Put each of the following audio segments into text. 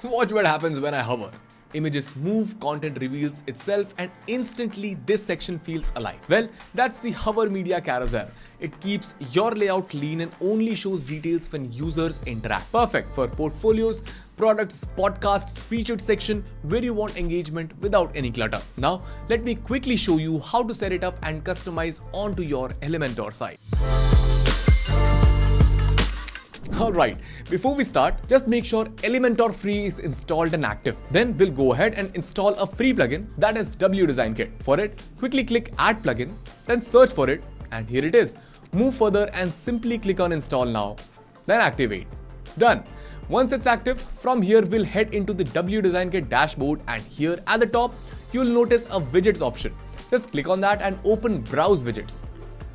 Watch what happens when I hover. Images move, content reveals itself, and instantly this section feels alive. Well, that's the Hover Media Carousel. It keeps your layout clean and only shows details when users interact. Perfect for portfolios, products, podcasts, featured section where you want engagement without any clutter. Now, let me quickly show you how to set it up and customize onto your Elementor site. Alright, before we start, just make sure Elementor Free is installed and active. Then we'll go ahead and install a free plugin, that is WDesign Kit. For it, quickly click Add Plugin, then search for it, and here it is. Move further and simply click on Install Now, then activate. Done. Once it's active, from here we'll head into the WDesign Kit dashboard, and here at the top, you'll notice a widgets option. Just click on that and open Browse Widgets.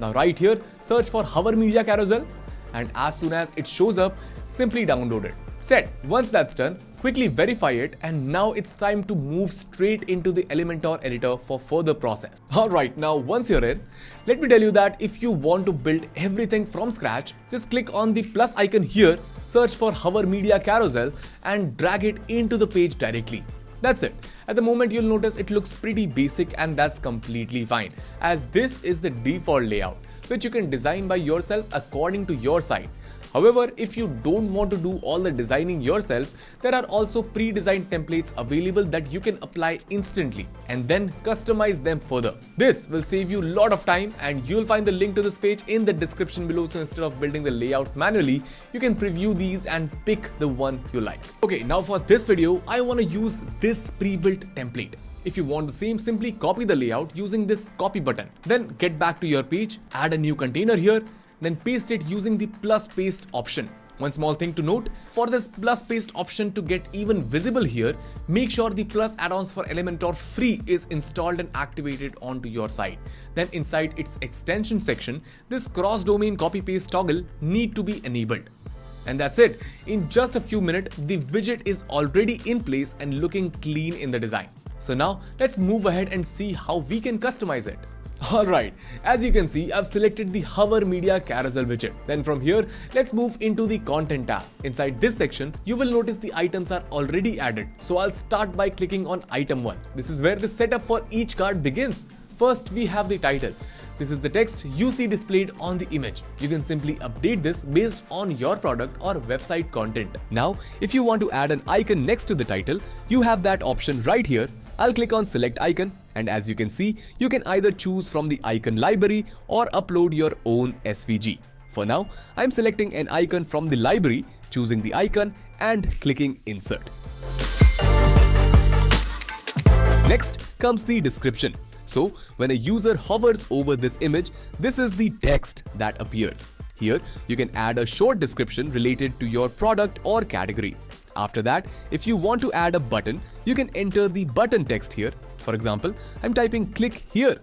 Now right here, search for Hover Media Carousel, and as soon as it shows up, simply download it. Set. Once that's done, quickly verify it, and now it's time to move straight into the Elementor editor for further process. Alright, now once you're in, let me tell you that if you want to build everything from scratch, just click on the plus icon here, search for Hover Media Carousel, and drag it into the page directly. That's it. At the moment you'll notice it looks pretty basic, and that's completely fine, as this is the default layout, which you can design by yourself according to your site. However, if you don't want to do all the designing yourself, there are also pre-designed templates available that you can apply instantly and then customize them further. This will save you a lot of time, and you'll find the link to this page in the description below, so instead of building the layout manually, you can preview these and pick the one you like. Okay, now for this video, I want to use this pre-built template. If you want the same, simply copy the layout using this copy button. Then get back to your page, add a new container here, then paste it using the plus paste option. One small thing to note, for this plus paste option to get even visible here, make sure the plus add-ons for Elementor Free is installed and activated onto your site. Then inside its extension section, this cross-domain copy-paste toggle need to be enabled. And that's it. In just a few minutes, the widget is already in place and looking clean in the design. So now let's move ahead and see how we can customize it. Alright, as you can see, I've selected the Hover Media Carousel widget. Then from here, let's move into the Content tab. Inside this section, you will notice the items are already added. So I'll start by clicking on item 1. This is where the setup for each card begins. First, we have the title. This is the text you see displayed on the image. You can simply update this based on your product or website content. Now, if you want to add an icon next to the title, you have that option right here. I'll click on Select Icon, and as you can see, you can either choose from the icon library or upload your own SVG. For now, I'm selecting an icon from the library, choosing the icon and clicking Insert. Next comes the description. So, when a user hovers over this image, this is the text that appears. Here, you can add a short description related to your product or category. After that, if you want to add a button, you can enter the button text here. For example, I'm typing click here.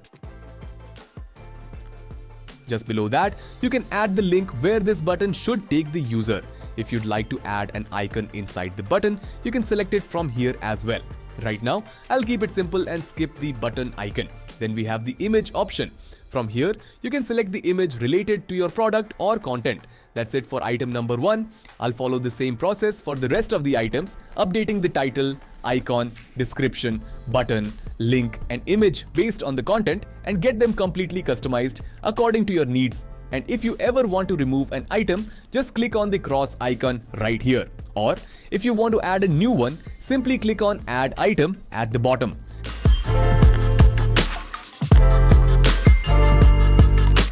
Just below that, you can add the link where this button should take the user. If you'd like to add an icon inside the button, you can select it from here as well. Right now, I'll keep it simple and skip the button icon. Then we have the image option. From here, you can select the image related to your product or content. That's it for item number 1. I'll follow the same process for the rest of the items, updating the title, icon, description, button, link, and image based on the content, and get them completely customized according to your needs. And if you ever want to remove an item, just click on the cross icon right here. Or if you want to add a new one, simply click on Add Item at the bottom.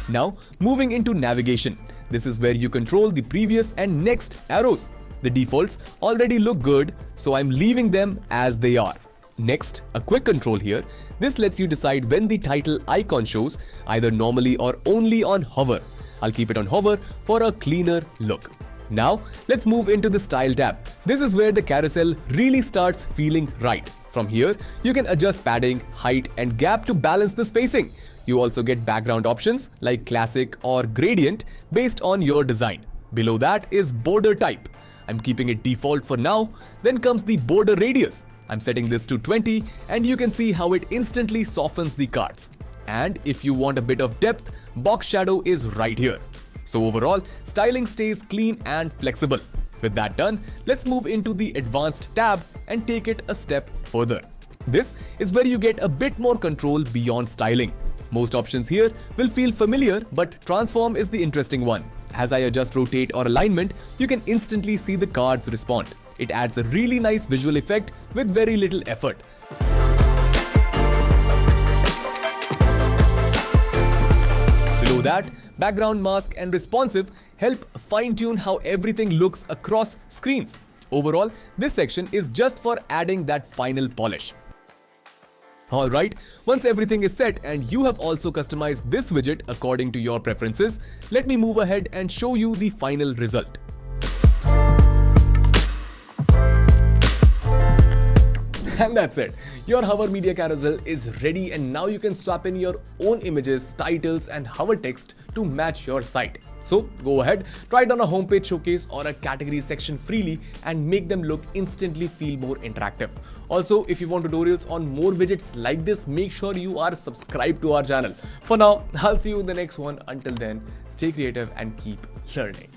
Now, moving into navigation. This is where you control the previous and next arrows. The defaults already look good, so I'm leaving them as they are. Next, a quick control here. This lets you decide when the title icon shows, either normally or only on hover. I'll keep it on hover for a cleaner look. Now, let's move into the Style tab. This is where the carousel really starts feeling right. From here, you can adjust padding, height, and gap to balance the spacing. You also get background options like classic or gradient based on your design. Below that is border type. I'm keeping it default for now. Then comes the border radius. I'm setting this to 20, and you can see how it instantly softens the cards. And if you want a bit of depth, box shadow is right here. So overall, styling stays clean and flexible. With that done, let's move into the Advanced tab and take it a step further. This is where you get a bit more control beyond styling. Most options here will feel familiar, but Transform is the interesting one. As I adjust rotate or alignment, you can instantly see the cards respond. It adds a really nice visual effect with very little effort. Below that, background mask and responsive help fine-tune how everything looks across screens. Overall, this section is just for adding that final polish. Alright, once everything is set and you have also customized this widget according to your preferences, let me move ahead and show you the final result. And that's it. Your Hover Media Carousel is ready, and now you can swap in your own images, titles and hover text to match your site. So go ahead, try it on a homepage showcase or a category section freely and make them look instantly feel more interactive. Also, if you want tutorials on more widgets like this, make sure you are subscribed to our channel. For now, I'll see you in the next one. Until then, stay creative and keep learning.